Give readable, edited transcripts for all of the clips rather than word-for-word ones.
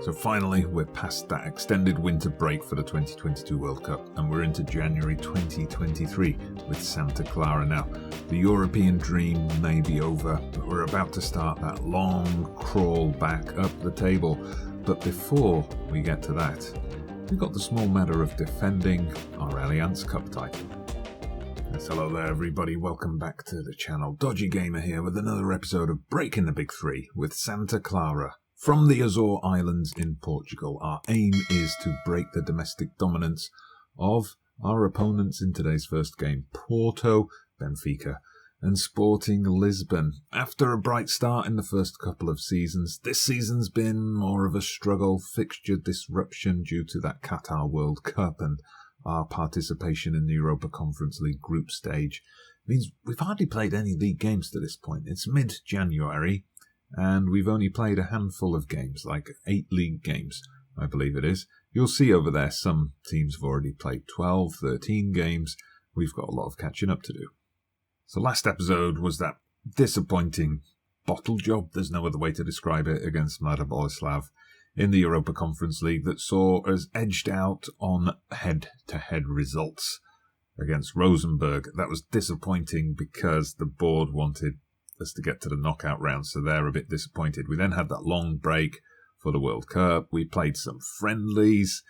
So finally, we're past that extended winter break for the 2022 World Cup and we're into January 2023 with Santa Clara now. The European dream may be over, but we're about to start that long crawl back up the table. But before we get to that, we've got the small matter of defending our Allianz Cup title. Yes, hello there everybody, welcome back to the channel. Dodgy Gamer here with another episode of Breaking the Big Three with Santa Clara. From the Azores Islands in Portugal, our aim is to break the domestic dominance of our opponents in today's first game, Porto, Benfica and Sporting Lisbon. After a bright start in the first couple of seasons, this season's been more of a struggle, fixture disruption due to that Qatar World Cup and our participation in the Europa Conference League group stage. Means we've hardly played any league games to this point. It's mid-January. And we've only played a handful of games, like 8 league games, I believe it is. You'll see over there some teams have already played 12, 13 games. We've got a lot of catching up to do. So last episode was that disappointing bottle job, there's no other way to describe it, against Mladá Boleslav in the Europa Conference League that saw us edged out on head-to-head results against Rosenborg. That was disappointing because the board wanted us to get to the knockout round, so they're a bit disappointed. We then had that long break for the World Cup. We played some friendlies.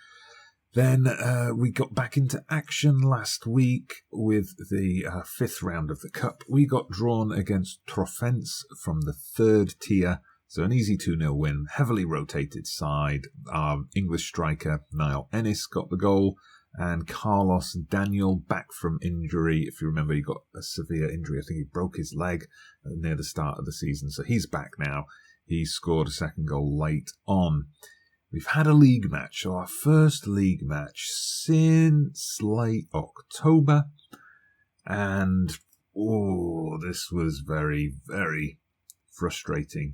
Then we got back into action last week with the 5th round of the Cup. We got drawn against Trofense from the 3rd tier, so an easy 2-0 win. Heavily rotated side. Our English striker, Niall Ennis, got the goal. And Carlos Daniel, back from injury. If you remember, he got a severe injury. I think he broke his leg near the start of the season. So he's back now. He scored a second goal late on. We've had a league match. So our first league match since late October. And, this was very, very frustrating.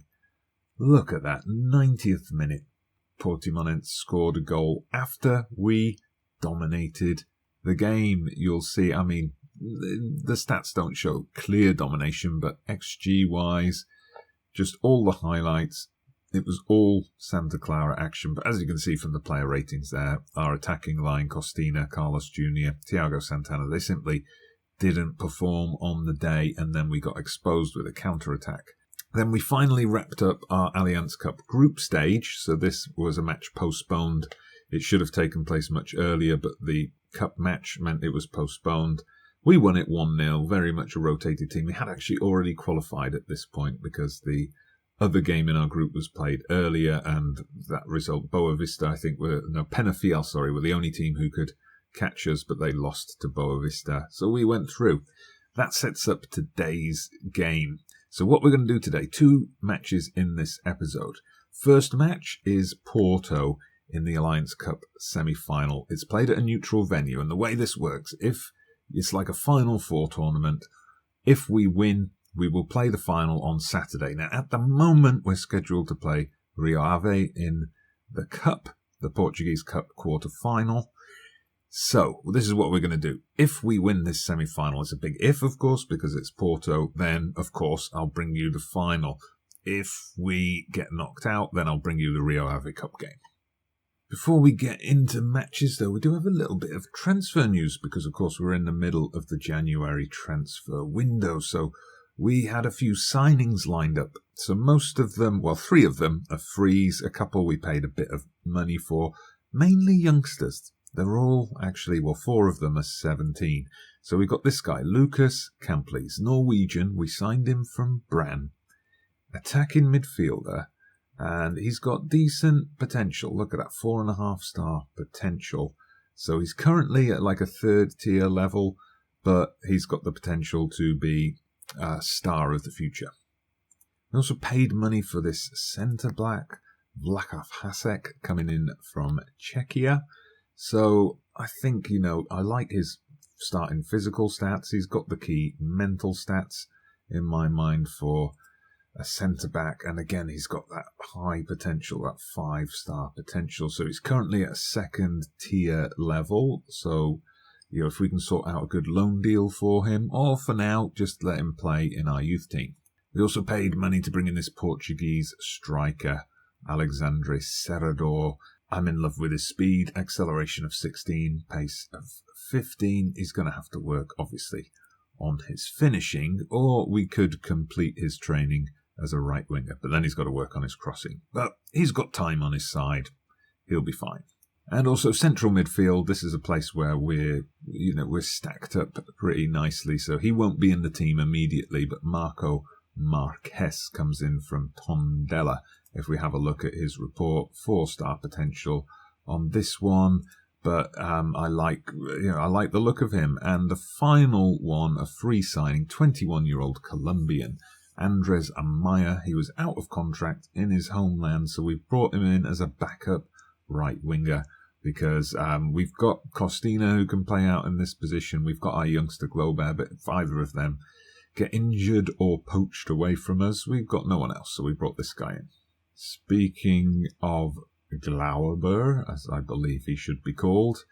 Look at that. 90th minute. Portimonense scored a goal after we dominated the game. You'll see, I mean, the stats don't show clear domination, but XG-wise, just all the highlights, it was all Santa Clara action. But as you can see from the player ratings there, our attacking line, Costina, Carlos Jr., Thiago Santana, they simply didn't perform on the day, and then we got exposed with a counter-attack. Then we finally wrapped up our Allianz Cup group stage, so this was a match postponed. It should have taken place much earlier, but the cup match meant it was postponed. We won it 1-0, very much a rotated team. We had actually already qualified at this point because the other game in our group was played earlier, and that result, Boavista, I think, Penafiel, were the only team who could catch us, but they lost to Boavista. So we went through. That sets up today's game. So what we're going to do today, 2 matches in this episode. First match is Porto in the Allianz Cup semi-final. It's played at a neutral venue, and the way this works, if it's like a Final Four tournament, if we win, we will play the final on Saturday. Now, at the moment, we're scheduled to play Rio Ave in the Cup, the Portuguese Cup quarter-final. So, this is what we're going to do. If we win this semi-final, it's a big if, of course, because it's Porto, then, of course, I'll bring you the final. If we get knocked out, then I'll bring you the Rio Ave Cup game. Before we get into matches, though, we do have a little bit of transfer news because, of course, we're in the middle of the January transfer window. So we had a few signings lined up. So most of them, 3 of them are frees. A couple we paid a bit of money for, mainly youngsters. They're all actually, 4 of them are 17. So we got this guy, Lucas Campleys, Norwegian. We signed him from Brann. Attacking midfielder. And he's got decent potential. Look at that, 4.5-star potential. So he's currently at like a 3rd tier level, but he's got the potential to be a star of the future. We also paid money for this centre-back, Vlakov Hasek, coming in from Czechia. So I think, I like his starting physical stats. He's got the key mental stats in my mind for a centre-back, and again, he's got that high potential, that 5-star potential. So he's currently at a 2nd tier level. So, if we can sort out a good loan deal for him, or for now, just let him play in our youth team. We also paid money to bring in this Portuguese striker, Alexandre Serrador. I'm in love with his speed, acceleration of 16, pace of 15. He's going to have to work, obviously, on his finishing, or we could complete his training as a right winger, but then he's got to work on his crossing. But he's got time on his side. He'll be fine. And also central midfield, this is a place where we're stacked up pretty nicely, so he won't be in the team immediately, but Marco Marquez comes in from Tondela. If we have a look at his report, 4-star potential on this one, but I like the look of him. And the final one, a free signing, 21-year-old Colombian, Andres Amaya. He was out of contract in his homeland, so we've brought him in as a backup right winger because we've got Costina who can play out in this position. We've got our youngster Glober, but if either of them get injured or poached away from us, we've got no one else, so we brought this guy in. Speaking of Glauber, as I believe he should be called,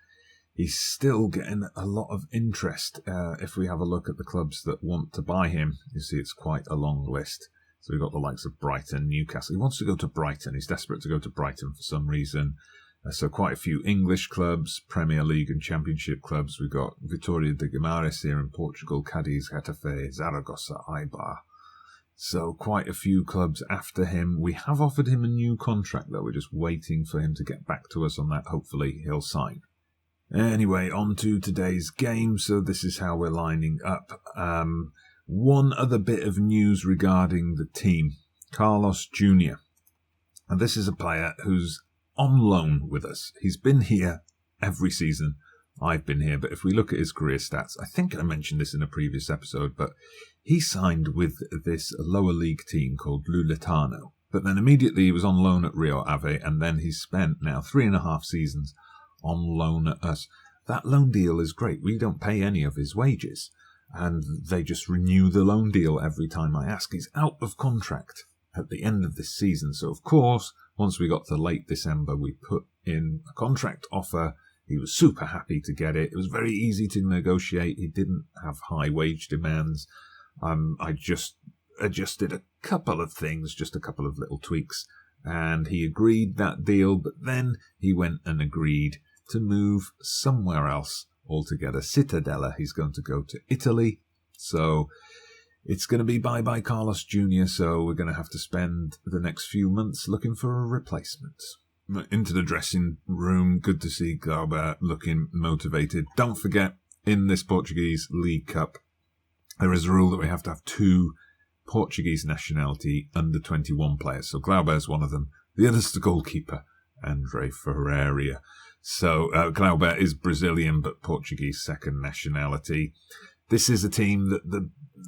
he's still getting a lot of interest. If we have a look at the clubs that want to buy him, you see it's quite a long list. So we've got the likes of Brighton, Newcastle. He wants to go to Brighton. He's desperate to go to Brighton for some reason. So quite a few English clubs, Premier League and Championship clubs. We've got Vitória de Guimarães here in Portugal, Cadiz, Getafe, Zaragoza, Eibar. So quite a few clubs after him. We have offered him a new contract, though. We're just waiting for him to get back to us on that. Hopefully he'll sign. Anyway, on to today's game. So this is how we're lining up. One other bit of news regarding the team. Carlos Jr. And this is a player who's on loan with us. He's been here every season. I've been here, but if we look at his career stats, I think I mentioned this in a previous episode, but he signed with this lower league team called Luletano. But then immediately he was on loan at Rio Ave, and then he's spent now 3.5 seasons on loan at us. That loan deal is great. We don't pay any of his wages, and they just renew the loan deal every time I ask. He's out of contract at the end of this season, so of course, once we got to late December, we put in a contract offer. He was super happy to get it. It was very easy to negotiate. He didn't have high wage demands. I just adjusted a couple of things, just a couple of little tweaks, and he agreed that deal, but then he went and agreed to move somewhere else altogether. Cittadella, he's going to go to Italy, so it's going to be bye-bye Carlos Jr., so we're going to have to spend the next few months looking for a replacement. Into the dressing room, good to see Glauber looking motivated. Don't forget, in this Portuguese League Cup, there is a rule that we have to have 2 Portuguese nationality under 21 players. So Glauber is one of them. The other's the goalkeeper, Andre Ferreira. So Glauber is Brazilian but Portuguese second nationality. This is a team that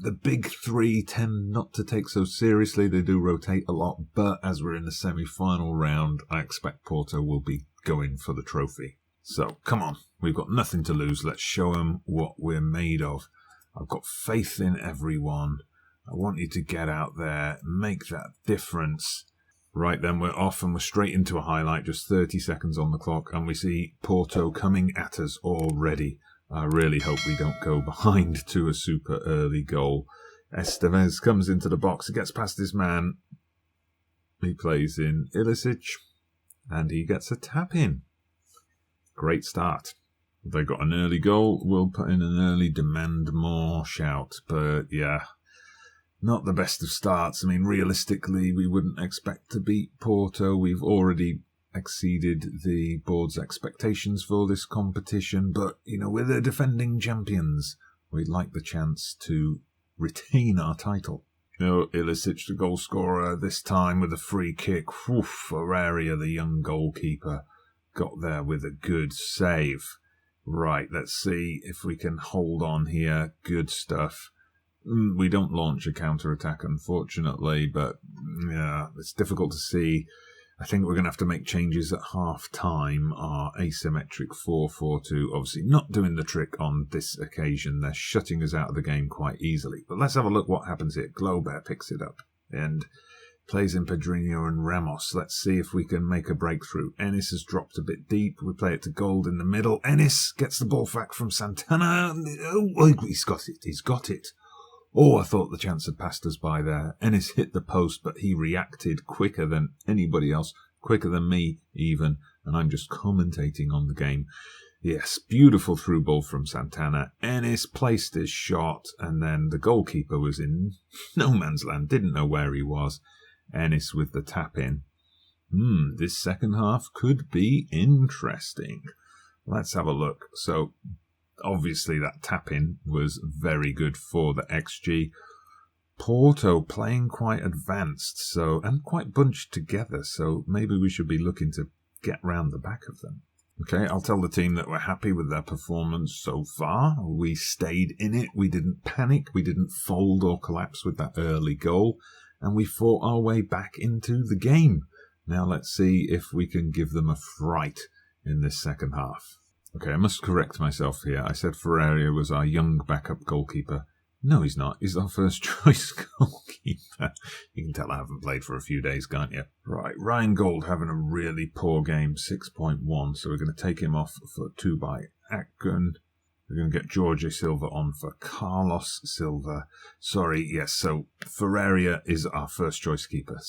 the big 3 tend not to take so seriously. They do rotate a lot, but as we're in the semi-final round, I expect Porto will be going for the trophy. So come on, we've got nothing to lose. Let's show them what we're made of. I've got faith in everyone. I want you to get out there, make that difference. Right then, we're off and we're straight into a highlight, just 30 seconds on the clock, and we see Porto coming at us already. I really hope we don't go behind to a super early goal. Estevez comes into the box, he gets past his man. He plays in Ilicic, and he gets a tap in. Great start. They got an early goal, we'll put in an early demand more shout, but yeah, not the best of starts. I mean, realistically, we wouldn't expect to beat Porto. We've already exceeded the board's expectations for this competition, but, we're the defending champions. We'd like the chance to retain our title. Ilicic, the goal scorer, this time with a free kick. Ferreira, the young goalkeeper, got there with a good save. Right, let's see if we can hold on here. Good stuff. We don't launch a counter-attack, unfortunately, but yeah, it's difficult to see. I think we're going to have to make changes at half-time. Our asymmetric 4-4-2, obviously not doing the trick on this occasion. They're shutting us out of the game quite easily. But let's have a look what happens here. Glober picks it up and plays in Pedrinho and Ramos. Let's see if we can make a breakthrough. Ennis has dropped a bit deep. We play it to Gold in the middle. Ennis gets the ball back from Santana. Oh, he's got it. He's got it. Oh, I thought the chance had passed us by there. Ennis hit the post, but he reacted quicker than anybody else, quicker than me even, and I'm just commentating on the game. Yes, beautiful through ball from Santana. Ennis placed his shot, and then the goalkeeper was in no man's land, didn't know where he was. Ennis with the tap in. This second half could be interesting. Let's have a look. So, obviously that tap-in was very good for the XG. Porto playing quite advanced, and quite bunched together, so maybe we should be looking to get round the back of them. Okay, I'll tell the team that we're happy with their performance so far. We stayed in it, we didn't panic, we didn't fold or collapse with that early goal, and we fought our way back into the game. Now let's see if we can give them a fright in this second half. Okay, I must correct myself here. I said Ferreira was our young backup goalkeeper. No, he's not. He's our first choice goalkeeper. You can tell I haven't played for a few days, can't you? Right, Ryan Gold having a really poor game, 6.1. So we're going to take him off for 2 by Akgun. We're going to get Jorge Silva on for Carlos Silva. Sorry, yes, so Ferreira is our first choice keeper.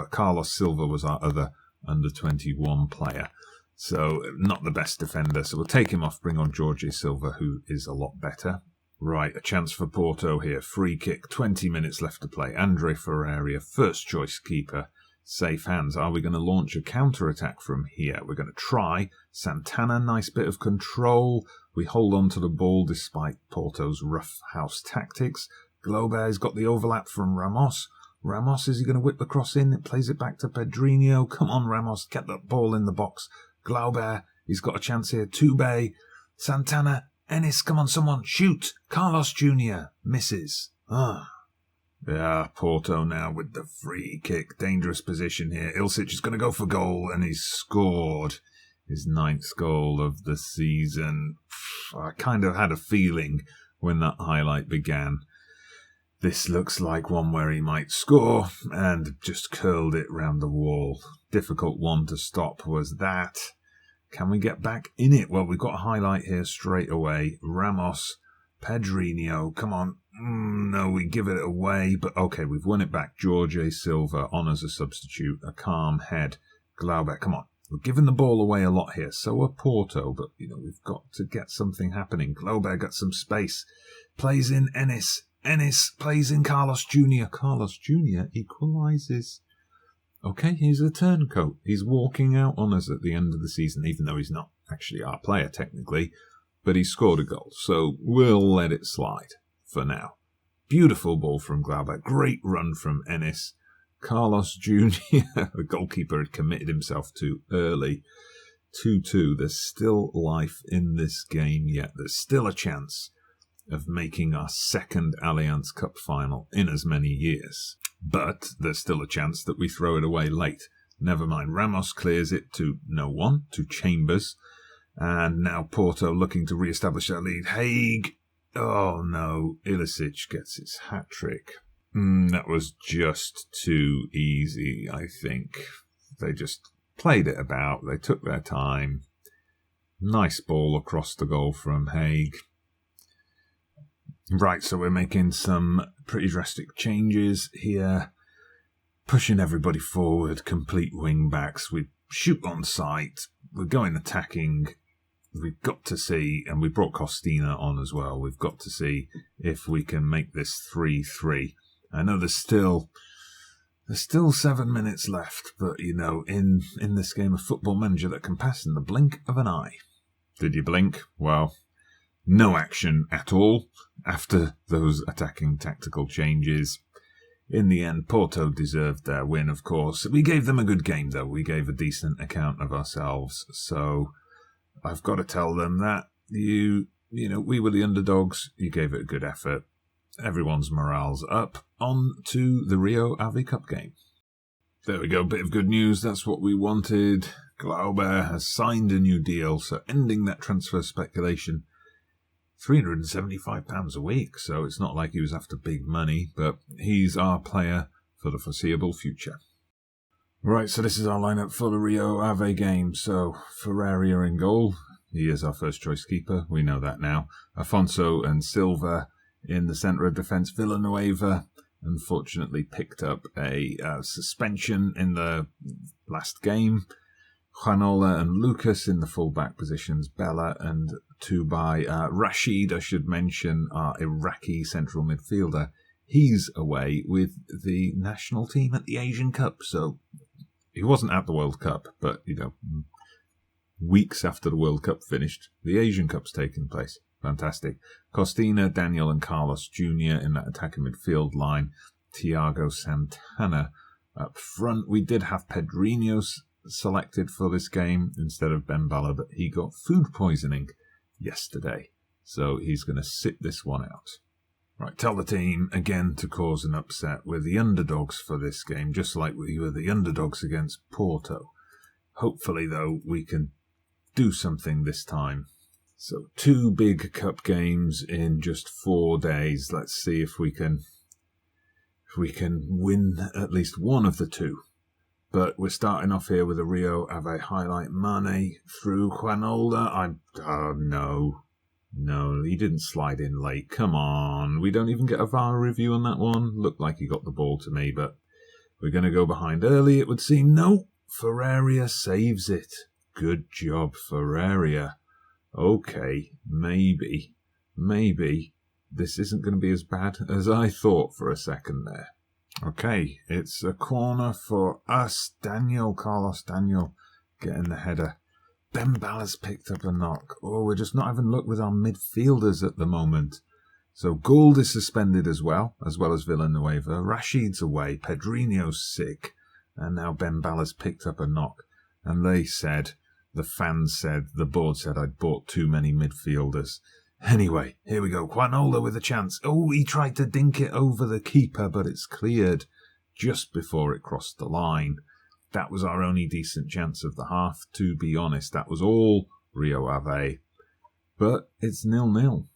Carlos Silva was our other under-21 player. So not the best defender. So we'll take him off, bring on Jorge Silva, who is a lot better. Right, a chance for Porto here. Free kick, 20 minutes left to play. Andre Ferreira, first choice keeper. Safe hands. Are we going to launch a counter-attack from here? We're going to try. Santana, nice bit of control. We hold on to the ball despite Porto's rough house tactics. Glaubert's got the overlap from Ramos. Ramos, is he going to whip the cross in? It plays it back to Pedrinho. Come on, Ramos, get that ball in the box. Glaubert, he's got a chance here. Tube, Santana, Ennis, come on, someone, shoot. Carlos Jr. misses. Yeah, Porto now with the free kick. Dangerous position here. Ilicic is going to go for goal, and he's scored his 9th goal of the season. I kind of had a feeling when that highlight began. This looks like one where he might score, and just curled it round the wall. Difficult one to stop was that. Can we get back in it? Well, we've got a highlight here straight away. Ramos, Pedrinho, come on. No, we give it away, but okay, we've won it back. Jorge Silva on as a substitute, a calm head. Glaubert, come on. We're giving the ball away a lot here. So are Porto, but, we've got to get something happening. Glaubert got some space. Plays in Ennis. Ennis plays in Carlos Jr. Carlos Jr. equalises. Okay, he's a turncoat. He's walking out on us at the end of the season, even though he's not actually our player, technically. But he scored a goal, so we'll let it slide for now. Beautiful ball from Glauber. Great run from Ennis. Carlos Jr., the goalkeeper, had committed himself too early. 2-2. There's still life in this game yet. There's still a chance of making our second Allianz Cup final in as many years. But there's still a chance that we throw it away late. Never mind. Ramos clears it to no one, to Chambers. And now Porto looking to re-establish their lead. Haig. Oh no. Ilicic gets his hat-trick. That was just too easy, I think. They just played it about. They took their time. Nice ball across the goal from Haig. Right, so we're making some pretty drastic changes here. Pushing everybody forward, complete wing backs. We shoot on sight. We're going attacking. We've got to see, and we brought Costina on as well. We've got to see if we can make this 3-3. I know there's still 7 minutes left, but in this game of Football Manager that can pass in the blink of an eye. Did you blink? Well, no action at all after those attacking tactical changes. In the end, Porto deserved their win, of course. We gave them a good game, though. We gave a decent account of ourselves. So I've got to tell them that we were the underdogs. You gave it a good effort. Everyone's morale's up. On to the Rio Ave Cup game. There we go, bit of good news. That's what we wanted. Glauber has signed a new deal, so ending that transfer speculation. £375 a week, so it's not like he was after big money, but he's our player for the foreseeable future. Right, so this is our lineup for the Rio Ave game. So Ferreira in goal. He is our first choice keeper. We know that now. Afonso and Silva In the centre of defence, Villanueva unfortunately picked up a suspension in the last game. Juanola and Lucas in the full-back positions, Bella and Tubai. Rashid, I should mention, our Iraqi central midfielder. He's away with the national team at the Asian Cup, so he wasn't at the World Cup, but, weeks after the World Cup finished, the Asian Cup's taking place. Fantastic. Costina, Daniel and Carlos Jr. in that attacking midfield line. Thiago Santana up front. We did have Pedrinho selected for this game instead of Bembala, but he got food poisoning yesterday, so he's going to sit this one out. Right, tell the team again to cause an upset. We're the underdogs for this game, just like we were the underdogs against Porto. Hopefully, though, we can do something this time. So 2 big cup games in just 4 days. Let's see if we can win at least one of the 2. But we're starting off here with a Rio Ave highlight. Mane through Juanola. No, he didn't slide in late. Come on. We don't even get a VAR review on that one. Looked like he got the ball to me, but we're going to go behind early, it would seem. No, Ferreira saves it. Good job, Ferreira. Okay, maybe this isn't going to be as bad as I thought for a second there. Okay, it's a corner for us. Carlos Daniel getting the header. Bembala's picked up a knock. Oh, we're just not having luck with our midfielders at the moment. So Gould is suspended as well as Villanueva. Rashid's away. Pedrinho's sick. And now Bembala's picked up a knock. And the fans said, the board said I'd bought too many midfielders. Anyway, here we go. Juanola with a chance. Oh, he tried to dink it over the keeper, but it's cleared just before it crossed the line. That was our only decent chance of the half, to be honest. That was all Rio Ave. But it's 0-0.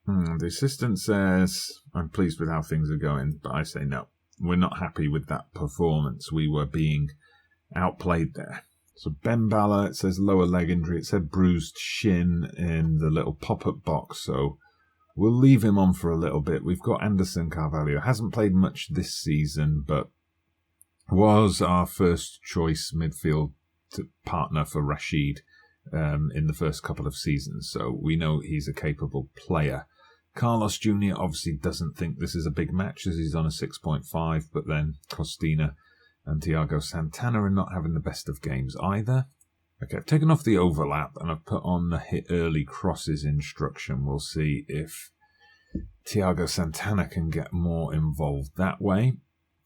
The assistant says, I'm pleased with how things are going, but I say no. We're not happy with that performance. We were being outplayed there. So Bembala, it says lower leg injury. It said bruised shin in the little pop-up box. So we'll leave him on for a little bit. We've got Anderson Carvalho. Hasn't played much this season, but was our first choice midfield partner for Rashid in the first couple of seasons. So we know he's a capable player. Carlos Jr. obviously doesn't think this is a big match as he's on a 6.5, but then Costina and Thiago Santana are not having the best of games either. Okay, I've taken off the overlap and I've put on the hit early crosses instruction. We'll see if Thiago Santana can get more involved that way.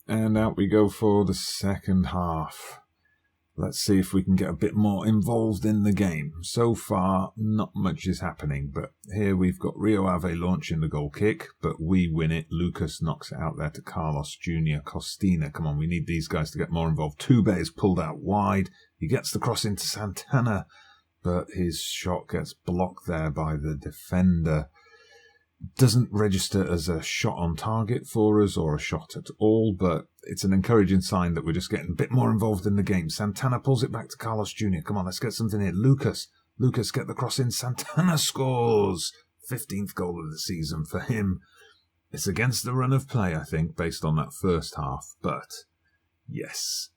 And out we go for the second half. Let's see if we can get a bit more involved in the game. So far, not much is happening, but here we've got Rio Ave launching the goal kick, but we win it. Lucas knocks it out there to Carlos Jr. Costina, come on, we need these guys to get more involved. Tube is pulled out wide. He gets the cross into Santana, but his shot gets blocked there by the defender. Doesn't register as a shot on target for us or a shot at all, but it's an encouraging sign that we're just getting a bit more involved in the game. Santana pulls it back to Carlos Jr. Come on, let's get something here. Lucas, get the cross in. Santana scores. 15th goal of the season for him. It's against the run of play, I think, based on that first half. But yes,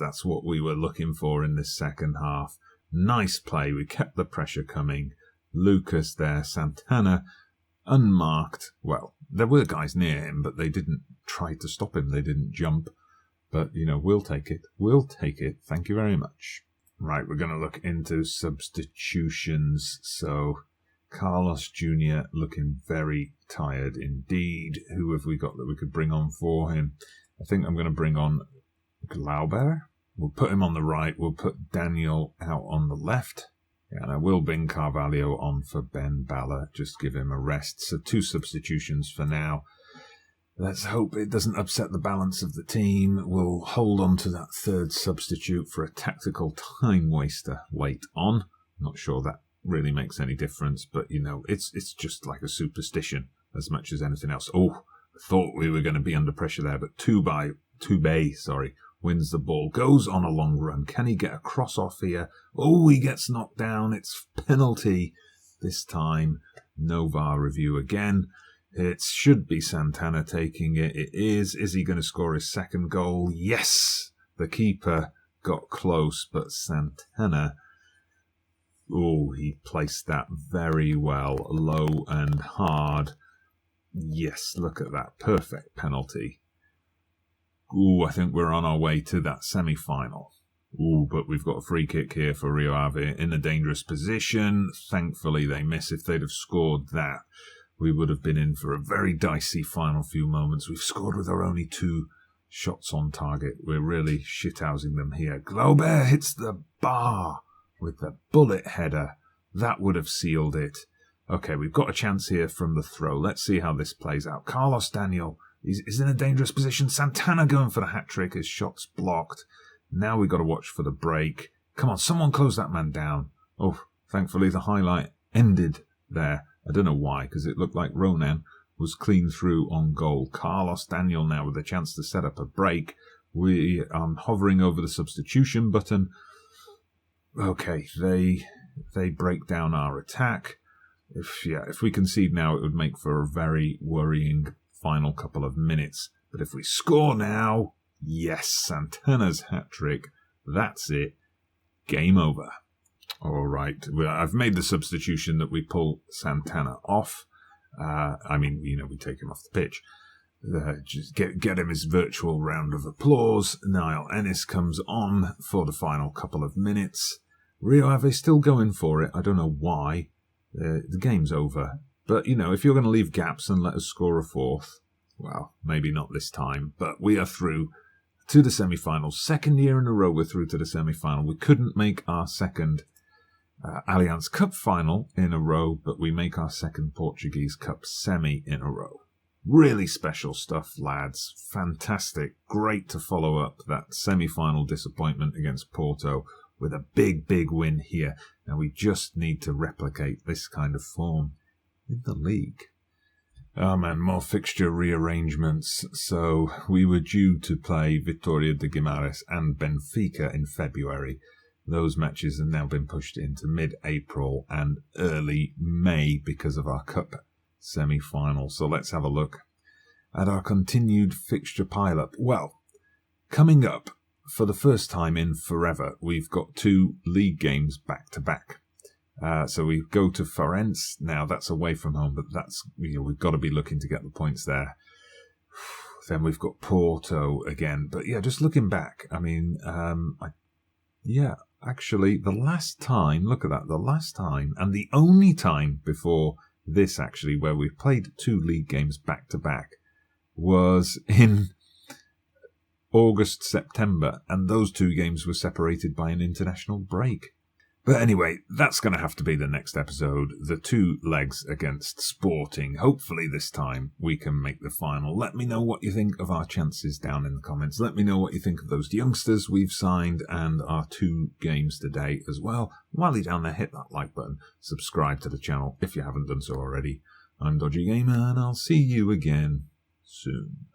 that's what we were looking for in this second half. Nice play. We kept the pressure coming. Lucas there, Santana unmarked. Well, there were guys near him, but they didn't try to stop him. They didn't jump. But, we'll take it. We'll take it. Thank you very much. Right, we're going to look into substitutions. So, Carlos Jr. looking very tired indeed. Who have we got that we could bring on for him? I think I'm going to bring on Glauber. We'll put him on the right. We'll put Daniel out on the left. And I will bring Carvalho on for Bembala. Just give him a rest. So 2 substitutions for now. Let's hope it doesn't upset the balance of the team. We'll hold on to that 3rd substitute for a tactical time waster late on. Not sure that really makes any difference, but it's just like a superstition as much as anything else. Oh, I thought we were going to be under pressure there, but Tubay, wins the ball, goes on a long run. Can he get a cross off here? Oh, he gets knocked down. It's penalty this time. No VAR review again. It should be Santana taking it. It is. Is he going to score his second goal? Yes! The keeper got close, but Santana... Oh, he placed that very well, low and hard. Yes, look at that. Perfect penalty. Ooh, I think we're on our way to that semi-final. Ooh, but we've got a free kick here for Rio Ave in a dangerous position. Thankfully, they miss. If they'd have scored that, we would have been in for a very dicey final few moments. We've scored with our only 2 shots on target. We're really shithousing them here. Glauber hits the bar with the bullet header. That would have sealed it. Okay, we've got a chance here from the throw. Let's see how this plays out. Carlos Daniel is in a dangerous position. Santana going for the hat-trick. His shot's blocked. Now we've got to watch for the break. Come on, someone close that man down. Oh, thankfully the highlight ended there. I don't know why, because it looked like Ronan was clean through on goal. Carlos Daniel now with a chance to set up a break. We are hovering over the substitution button. Okay, they break down our attack. If we concede now, it would make for a very worrying final couple of minutes. But if we score now, yes, Santana's hat-trick. That's it. Game over. All right, I've made the substitution that we pull Santana off. We take him off the pitch. Just get him his virtual round of applause. Niall Ennis comes on for the final couple of minutes. Rio Ave still going for it. I don't know why. The game's over. But, if you're going to leave gaps and let us score a fourth, well, maybe not this time. But we are through to the semi-finals. Second year in a row we're through to the semi-final. We couldn't make our second Allianz Cup final in a row, but we make our second Portuguese Cup semi in a row. Really special stuff, lads. Fantastic. Great to follow up that semi-final disappointment against Porto with a big, big win here. Now we just need to replicate this kind of form in the league. Oh man, more fixture rearrangements. So we were due to play Vitória de Guimarães and Benfica in February. Those matches have now been pushed into mid-April and early May because of our cup semi-final. So let's have a look at our continued fixture pile-up. Well, coming up, for the first time in forever, we've got 2 league games back-to-back. So we go to Farense. Now, that's away from home, but we've got to be looking to get the points there. Then we've got Porto again. But yeah, just looking back, actually, the last time, look at that, the last time, and the only time before this, actually, where we've played 2 league games back-to-back, was in August, September, and those 2 games were separated by an international break. But anyway, that's going to have to be the next episode. The 2 legs against Sporting. Hopefully this time we can make the final. Let me know what you think of our chances down in the comments. Let me know what you think of those youngsters we've signed and our 2 games today as well. While you're down there, hit that like button. Subscribe to the channel if you haven't done so already. I'm Dodgy Gamer and I'll see you again soon.